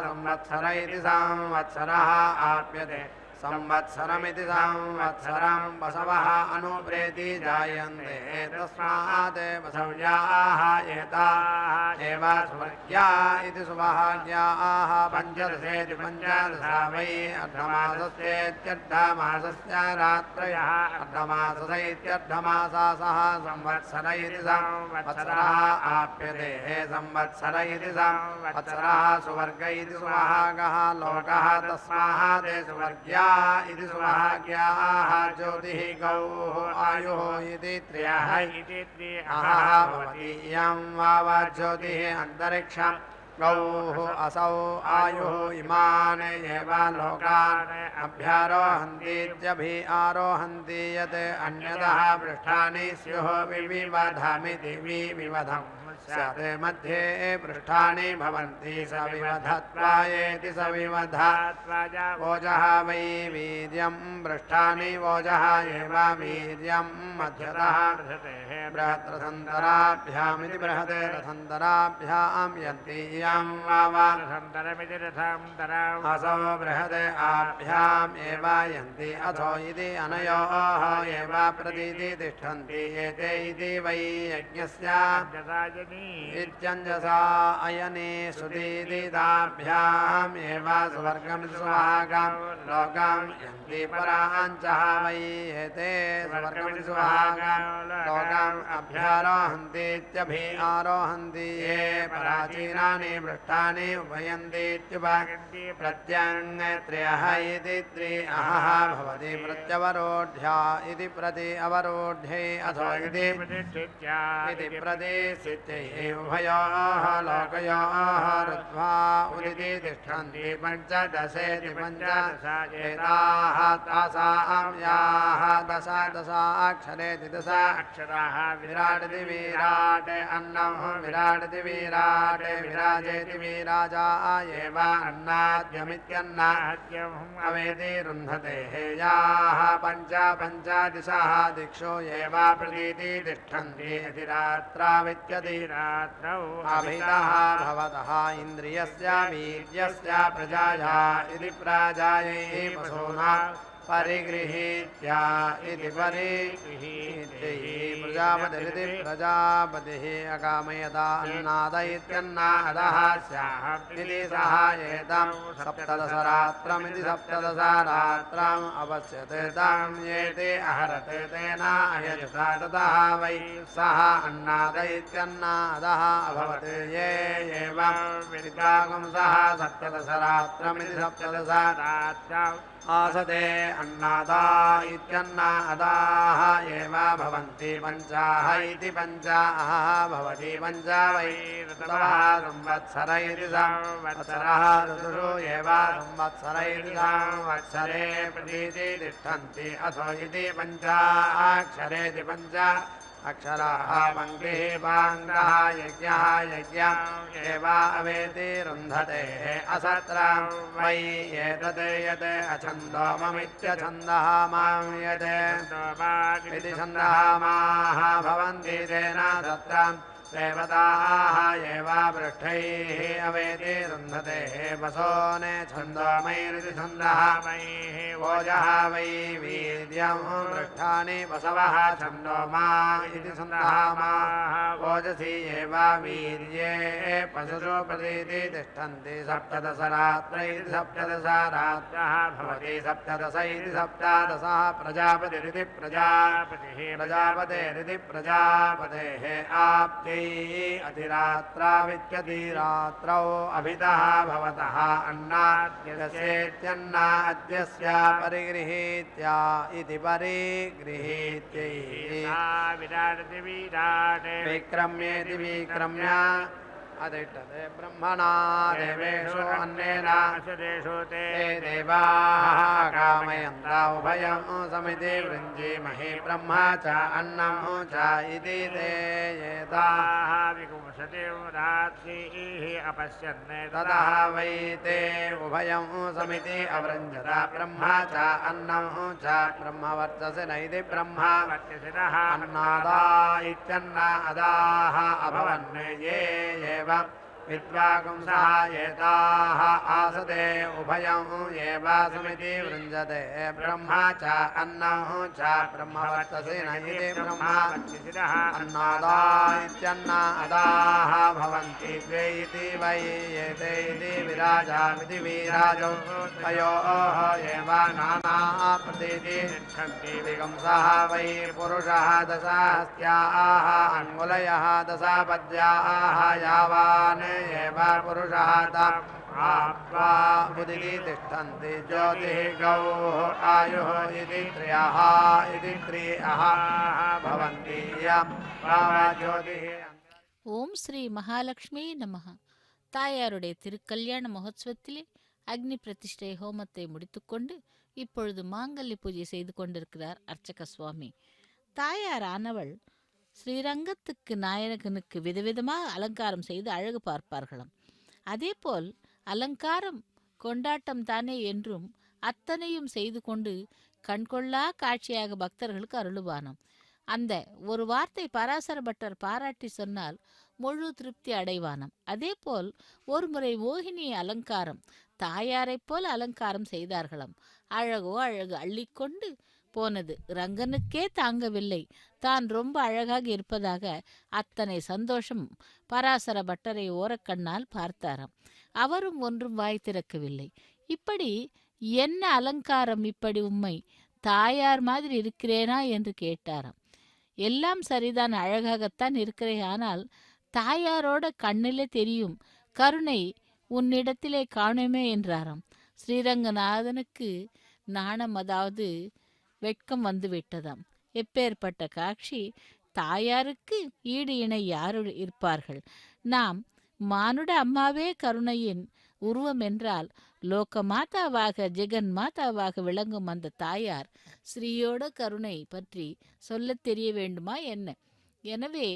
संवत्सर इति संवत्सरः आप्यते संवत्सरमिति संवत्सरं वसवः अनुप्रेति जायन्ते तस्मात् वसव्याः एताः एव सुवर्ग्या इति सुभाग्याः पञ्चदशेति पञ्चदशा वै अर्धमासस्येत्यर्धमासस्य रात्रयः अर्धमासस इत्यर्धमासः संवत्सर इति संवत्सरः आप्यते संवत्सर इति संवत्सरः सुवर्ग इति सुभागः लोकः तस्मात् सुवर्ग्या इति सुभाग्याः ज्योतिः गौः आयुः इति त्रयः इति अहः भवति इयं वाव ज्योतिः अन्तरिक्षं गौः असौ आयुः इमान् एव लोकान् अभ्यारोहन्तीत्यभि आरोहन्ति यत् अन्यतः पृष्ठानि स्युः विविधमिति विविधम् स्यात् मध्ये पृष्ठानि भवन्ति सविवधत्वायेति सविवधात्वाय ओजः वै वीर्यं पृष्ठानि ओजः एव वीर्यं मध्यतः बृहद्रथन्तराभ्यामिति बृहत् रथन्तराभ्यां यन्ति इयं वाव रथन्तरमिति रथन्तरम् असौ बृहद् आभ्याम् एव यन्ति अथो इति अनयोः एव प्रतीति तिष्ठन्ति एते इति वै यज्ञस्य इत्यञ्जसा अयने सुदीदिताभ्याम् एव सुवर्गं सुभागं लोकं यन्ति पराञ्चः वै एते सुवर्गं सुभागं लोकम् अभ्यारोहन्तीत्यभि आरोहन्ति ये प्राचीनानि पृष्ठानि उपयन्तीत्युपगन्ति प्रत्यङ्त्रयः इति त्रिअहः भवति प्रत्यवरोढ्या इति प्रति अवरोढ्यै अथो इति प्रतिष्ठित्यै उभयोः लोकयोः रुद्ध्वा उदिति तिष्ठन्ति पञ्चदशेति पञ्चदश एताः तासां याः दश दशाक्षरेति दश अक्षराः विराडिति विराट् अन्नं विराडिति विराट् विराजेति विराजा एव अन्नाद्यमित्यन्नाद्यम् अवेति रुन्धते याः पञ्च पञ्चदिशः दिक्षु एव प्रतीति तिष्ठन्ति अधिरात्रावित्यधिरात्रौ अभितः भवतः इन्द्रियस्य वीर्यस्य प्रजाया इति प्राजायै पशूनां परिगृहीत्या इति परिगृहीत्यैः प्रजापतिरिति प्रजापतिः अकामयता अन्नाद इत्यन्नादः स्याः इति सः एतं सप्तदशरात्रमिति सप्तदशरात्रम् अपश्यते तं येते अहरते तेन अयजता ततः वै सः अन्नाद इत्यन्नादः अभवत् ये एवं विद्वागं सः सप्तदशरात्रमिति सप्तदशरात्रम् आसते अन्नादा इत्यन्नादाः एव भवन्ति पञ्चाः इति पञ्चाः भवति पञ्चा वै ऋतवः संवत्सर इति संवत्सरः ऋतुषु एव संवत्सर इति संवत्सरे प्रतीति तिष्ठन्ति अथो इति पञ्चाक्षरेति पञ्च अक्षराः पङ्क्तिः पाङ्गः यज्ञः यज्ञम् एव अवेति रुन्धते असत्रं वै एतत् यत् अछन्दोममित्यछन्दः मां यत् इति छन्दः माः भवन्ति तेन सत्रम् देवताः एव पृष्ठैः अवेति रुन्धते वसोने छन्दोमैरिति छन्दः मैः ओजः वै वीर्यं पृष्ठानि वसवः छन्दोमा इति छन्दः माः ओजसि एव वीर्ये पशुषु प्रतीति तिष्ठन्ति सप्तदशरात्र इति सप्तदशरात्रः भवति सप्तदश इति सप्तदशः प्रजापतिरिति प्रजापतिः प्रजापतेरिति प्रजापतेः आप्ति अधिरात्रावित्यधिरात्रौ अभितः भवतः अन्नाद्यस्येत्यन्ना अद्यस्य परिगृहीत्या इति परिगृहीत्यै विक्रम्येति विक्रम्य अधिष्ठते ब्रह्मणा देवेषु अन्नेन ते देवाः कामयन्ता उभयं समिति वृञ्जीमहे ब्रह्म च अन्नं च इति ते येताः ततः वै ते उभयं समिति अवृञ्जत ब्रह्म च अन्नं च ब्रह्मवर्चसे नैति ब्रह्म अन्नादा इत्यन्ना अदाः अभवन् ये एव विद्वागुंसः एताः आसते उभयं एव समिति वृञ्जते ब्रह्म च अन्नं च ब्रह्मवर्चसे नैति ब्रह्म अन्नादा इत्यन्ना अदाः भवन्ति द्वे इति वै एते इति विराजामिति विराजौ तयोः एव नाना प्रतीति विगुंसः वै पुरुषः दशहस्त्याः अङ्गुलयः दशपद्याः यावान् एव पुरुषः तम् आप्त्वा उदिति तिष्ठन्ति ज्योतिः गौः आयुः इति त्रयः इति त्रियः भवन्ति यं ज्योतिः. ஓம் ஸ்ரீ மகாலட்சுமி நமஹ. தாயாருடைய திருக்கல்யாண மகோத்சவத்திலே அக்னி பிரதிஷ்டை ஹோமத்தை முடித்துக்கொண்டு இப்பொழுது மாங்கல்ய பூஜை செய்து கொண்டிருக்கிறார் அர்ச்சக சுவாமி. தாயார் ஆனவள் ஸ்ரீரங்கத்துக்கு நாயகனுக்கு விதவிதமாக அலங்காரம் செய்து அழகு பார்ப்பார்களாம். அதேபோல் அலங்காரம் கொண்டாட்டம் தானே என்றும் அத்தனையும் செய்து கொண்டு கண்கொள்ளா காட்சியாக பக்தர்களுக்கு அருளுவானாம். அந்த ஒரு வார்த்தை பராசர பட்டர் பாராட்டி சொன்னால் முழு திருப்தி அடைவானாம். அதேபோல் ஒரு முறை மோகினி அலங்காரம் தாயாரைப் போல அலங்காரம் செய்தார்களாம். அழகோ அழகு அள்ளிக்கொண்டு போனது. ரங்கனுக்கே தாங்கவில்லை. தான் ரொம்ப அழகாக இருப்பதாக அத்தனை சந்தோஷம் பராசர பட்டரை ஓரக்கண்ணால் பார்த்தாராம். அவரும் ஒன்றும் வாய் திறக்கவில்லை. இப்படி என்ன அலங்காரம், இப்படி உம்மை தாயார் மாதிரி இருக்கிறேனா என்று கேட்டாராம். எல்லாம் சரிதான், அழகாகத்தான் இருக்கிறேன், ஆனால் தாயாரோட கண்ணிலே தெரியும் கருணை உன்னிடத்திலே காணுமே என்றாராம். ஸ்ரீரங்கநாதனுக்கு நாணம், அதாவது வெட்கம் வந்து விட்டதாம். எப்பேற்பட்ட காட்சி! தாயாருக்கு ஈடு இணை யாரு இருப்பார்கள்? நாம் மானுட அம்மாவே கருணையின் உருவம் என்றால் லோக மாதாவாக ஜெகன் மாதாவாக விளங்கும் அந்த தாயார் ஸ்ரீயோட கருணை பற்றி சொல்ல தெரிய வேண்டுமா என்ன? எனவே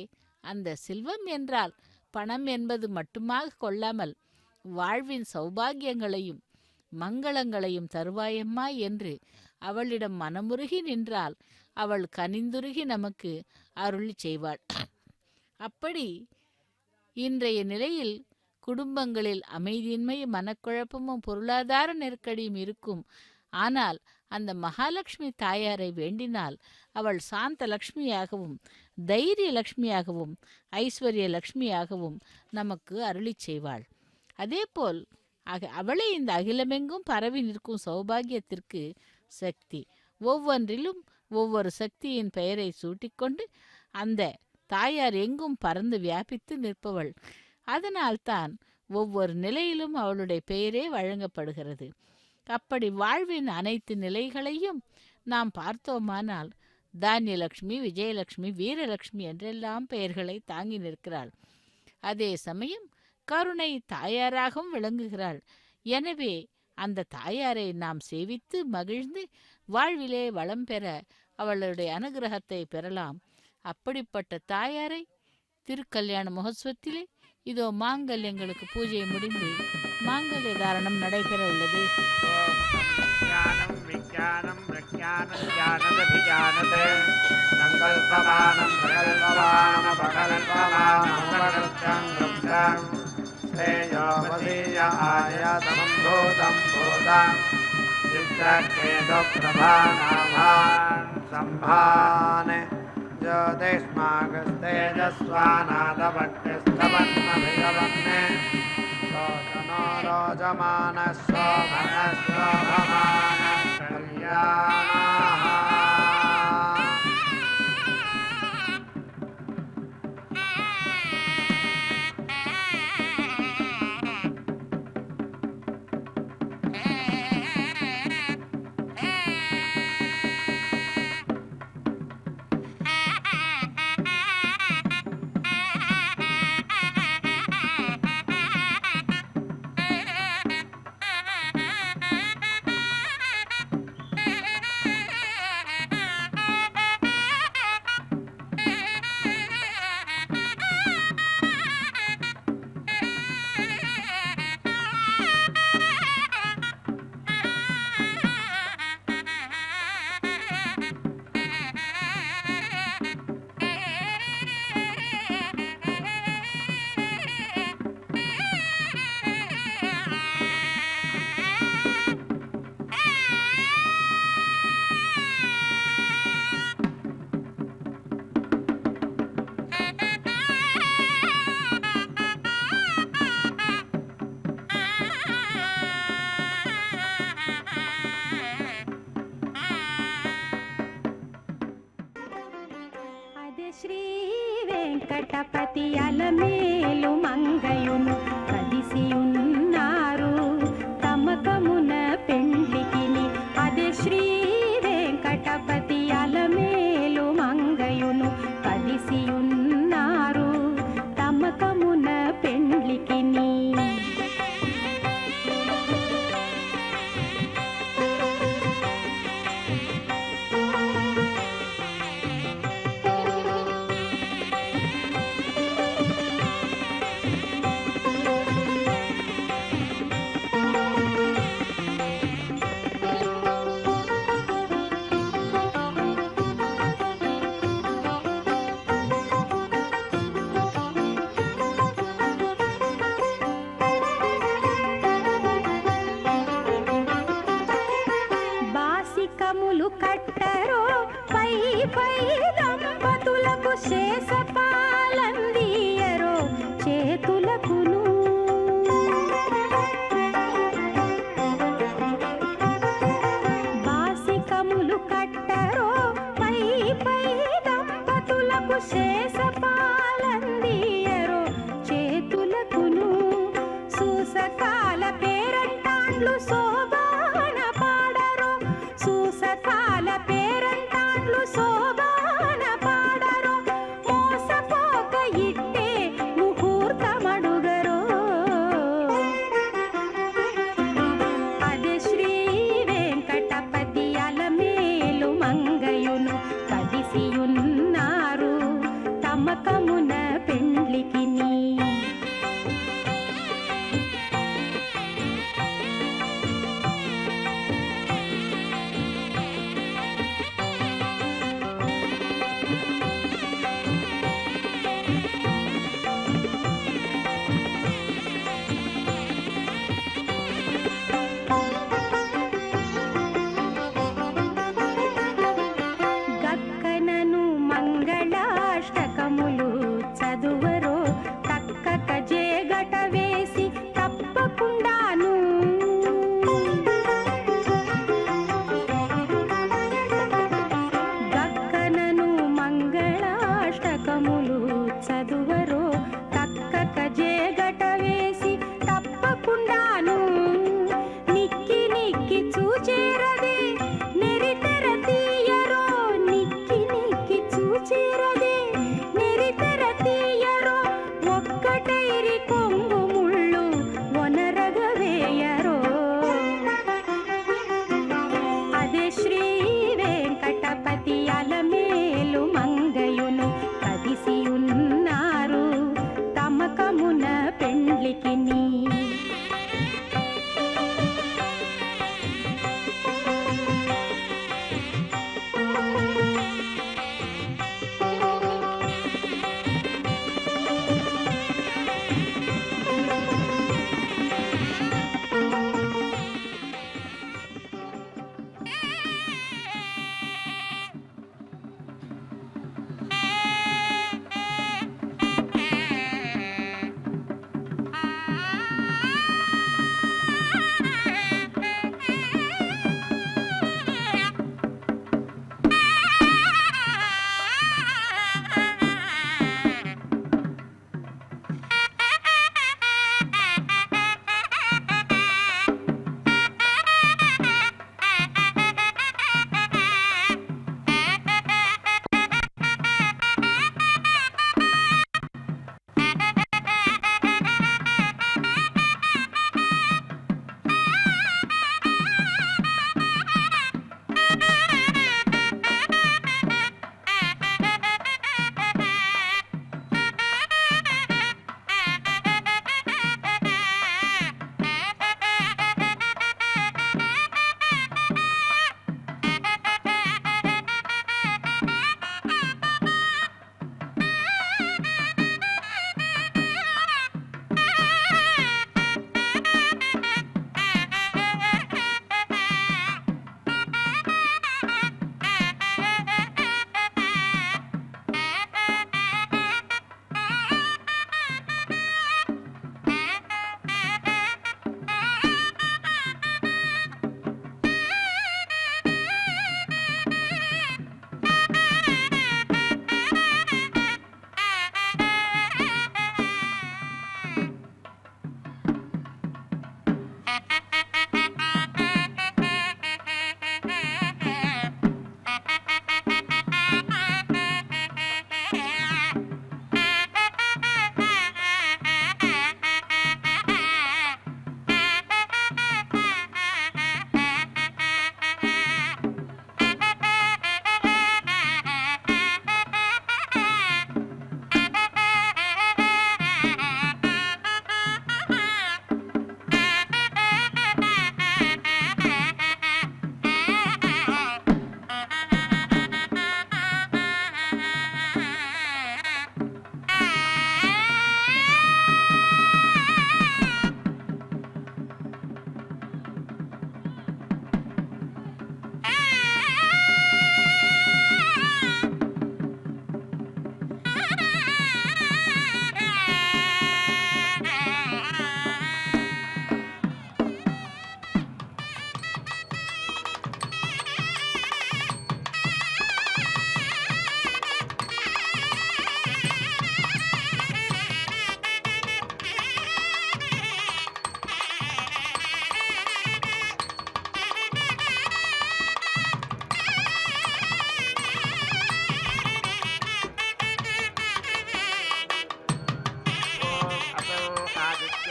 அந்த செல்வம் என்றால் பணம் என்பது மட்டுமாக கொள்ளாமல் வாழ்வின் சௌபாகியங்களையும் மங்களங்களையும் தருவாயம்மா என்று அவளிடம் மனமுருகி நின்றால் அவள் கனிந்துருகி நமக்கு அருள் செய்வாள். அப்படி இன்றைய நிலையில் குடும்பங்களில் அமைதியின்மையும் மனக்குழப்பமும் பொருளாதார நெருக்கடியும் இருக்கும். ஆனால் அந்த மகாலட்சுமி தாயாரை வேண்டினால் அவள் சாந்த லக்ஷ்மியாகவும் தைரிய லக்ஷ்மியாகவும் ஐஸ்வர்ய லக்ஷ்மியாகவும் நமக்கு அருளி செய்வாள். அதேபோல் அவளே இந்த அகிலமெங்கும் பரவி நிற்கும் சௌபாகியத்திற்கு சக்தி. ஒவ்வொன்றிலும் ஒவ்வொரு சக்தியின் பெயரை சூட்டிக்கொண்டு அந்த தாயார் எங்கும் பறந்து வியாபித்து நிற்பவள். அதனால்தான் ஒவ்வொரு நிலையிலும் அவளுடைய பெயரே வழங்கப்படுகிறது. அப்படி வாழ்வின் அனைத்து நிலைகளையும் நாம் பார்த்தோமானால் தானியலட்சுமி, விஜயலட்சுமி, வீரலட்சுமி என்றெல்லாம் பெயர்களை தாங்கி நிற்கிறாள். அதே சமயம் கருணை தாயாராகவும் விளங்குகிறாள். எனவே அந்த தாயாரை நாம் சேவித்து மகிழ்ந்து வாழ்விலே வளம் பெற அவளுடைய அனுகிரகத்தை பெறலாம். அப்படிப்பட்ட தாயாரை திருக்கல்யாண மகோத்சவத்திலே இதோ மாங்கல்யங்களுக்கு பூஜை முடிந்து மாங்கல்ய தாரணம் நடைபெற உள்ளது. संभाने ज्योतिष्मागस्तेजस्वानादभक्तिस्तवन्नभिगवन्ने शोषणो रोजमानः शोभनः शोभमानः कल्याणः. శ్రీ వెంకటపతి అలమేలు మంగయును కదిసియున్నారు తమకమున పెండ్లికిని. అదే శ్రీ వెంకటపతి అలమేలు మంగయును కదిసియున్నారు తమకమున పెండ్లికిని. బాసికములు కట్టరో పై పై దంపతులకు శేషపాలందియరో చేతులకును. బాసికములు కట్టరో పై పై దంపతులకు శేషపాలందియరో చేతులకును. సూసకాల పేరంటాండ్లు శోభాన పాడరో సూసకాల పేరంటాండ్లు శోభాన పాడరో మోసపోక ఇట్టే ముహూర్తమడుగరో. అదే శ్రీ వెంకటపతి అలమేలు మంగయును కదిసియున్నారు తమక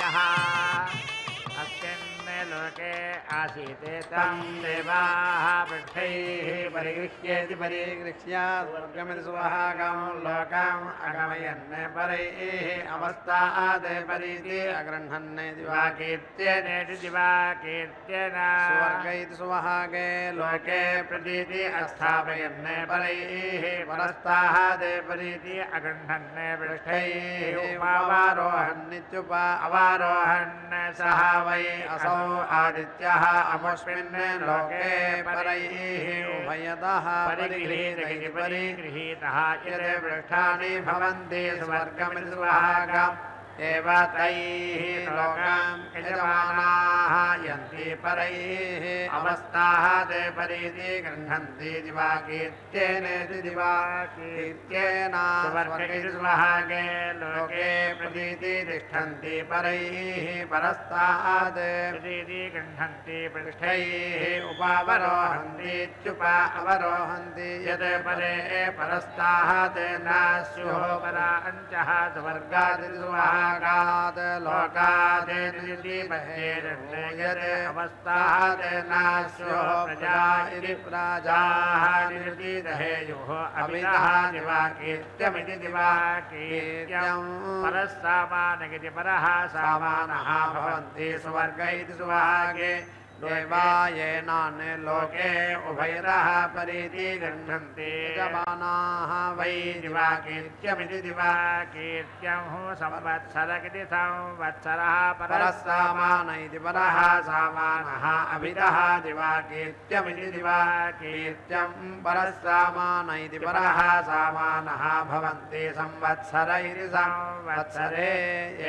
यः अस्मिन् लोके आसीत् तं देवाः पृष्ठैः परिगृह्येति परिगृह्य स्वर्गमिति सुवहागं लोकम् अगमयन् परैः अवस्थात् परीति अगृह्णन् दिवाकीर्त्यनेति दिवाकीर्त्यन स्वर्ग इति सुवहागे लोके प्रतीति अस्थापयन् परैः परस्तात् परीति अगृह्णन् पृष्ठैः पृष्ठैः उपावारोहन्नित्युप अवारोहन् सः वै असौ आदित्यः अमुष्मिन् लोके परैः उभयतः परिगृहीत परिगृहीतः यत् पृष्ठानि भवन्ति स्वर्गमिति सुवहागम् एव तैः लोकम् यजमानाः यन्ति परैः अवस्थात् परीति गृह्णन्ति दिवाकीर्त्येनेति दिवाकीर्त्येन स्वर्गेषु सुवहागे लोके प्रतीति तिष्ठन्ति परैः परस्तात् प्रतीति गृह्णन्ति पृष्ठैः उपावरोहन्तीत्युप अवरोहन्ति यत् परे परस्तात् न स्युः परा अञ्चः स्वर्गादिति सुवहागात् लोकात् यत् अवस्थात् न स्युः प्रजा इति प्रजाः निर्दिदहेयुः अभितः दिवाकीर्त्यमिति दिवाकीर्त्यम् परः सामानगिति परः सामानः भवन्ति स्वर्ग इति सुवहागे देवायेनान् लोके उभयतः परीति गृह्णन्ति यजमानाः वै दिवाकीर्त्यमिति दिवाकीर्त्यं संवत्सरगिति संवत्सरः परः सामान इति परः सामानः अभितः दिवाकीर्त्यमिति दिवाकीर्त्यं परः सामान इति परः सामानः भवन्ति संवत्सर इति संवत्सरे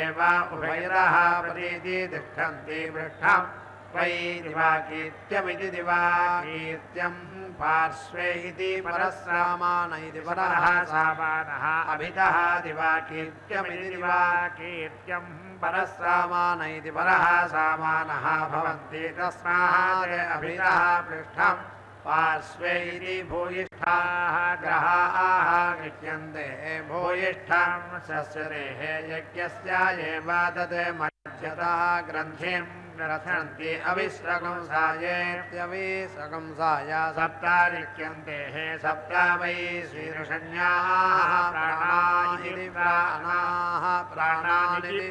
एव उभयतः परीति तिष्ठन्ति पृष्ठम् वै दिवाकीर्त्यमिति दिवाकीर्त्यं पार्श्वे इति परः सामान इति परः सामानः अभितः दिवाकीर्त्यमिति दिवाकीर्त्यं परः सामान इति परः सामानः भवन्ति तस्मात् अभितः पृष्ठं पार्श्वे इति भूयिष्ठाः ग्रहाः गृह्यन्ते भूयिष्ठं सस्यरेः यज्ञस्य एव तत् मध्यतः ग्रन्थिं रचन्ति अविस्रगंसायेत्यविस्रगंसाय सप्त लिख्यन्ते सप्त वै शीर्षण्याः प्राणानि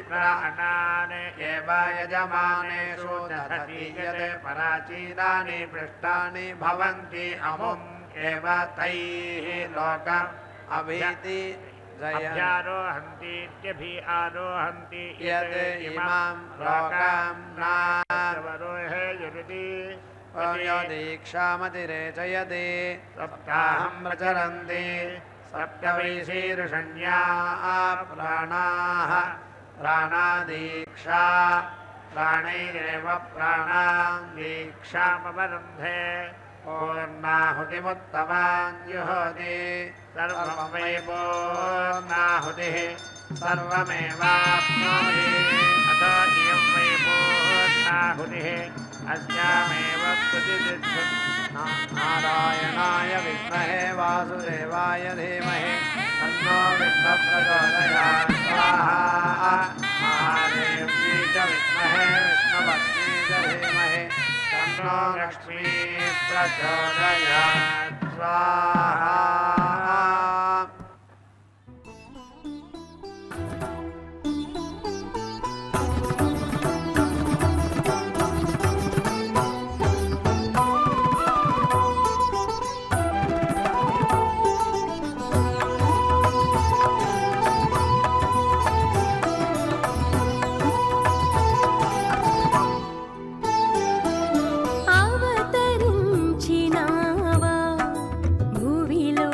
प्राणानि एव यजमानेषु दधति यत् पराचीनानि पृष्ठानि भवन्ति अमुम् एव तैः लोकम् अभीति अभ्यारोहन्तीत्यभि आरोहन्ति यत् इमां लोकं नावरोहयति दीक्षामतिरेचयति सप्ताहं प्रचरन्ति सप्त वै शीर्षण्याः प्राणाः प्राणादीक्षा प्राणैरेव प्राणान् दीक्षामवरुन्धे पूर्णाहुतिमुत्तमान् जुहोति सर्वं वै पूर्णाहुतिः सर्वमेवाप्नोति अथो इयं वै पूर्णाहुतिः अस्यामेव प्रतिष्ठति नारायणाय विद्महे वासुदेवाय धीमहि तन्नो विष्णुः प्रचोदयात् स्वाहा महादेव्यै च विद्महे विष्णुपत्न्यै च धीमहि तन्नो लक्ष्मी प्रचोदयात् स्वाहा అవతరించినావా భూమిలో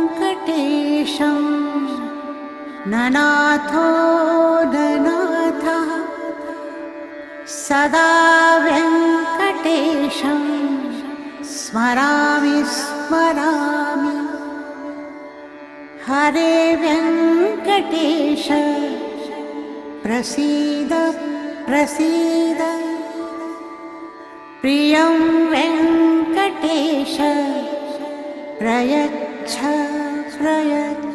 विनाव्यङ्कटेशं ननाथो ननाथः सदा व्यङ्कटेशं स्मरामि स्मरामि हरे व्यङ्कटेश प्रसीद प्रसीद प्रियं वेङ्कटेश प्रयच्छ प्रयच्छ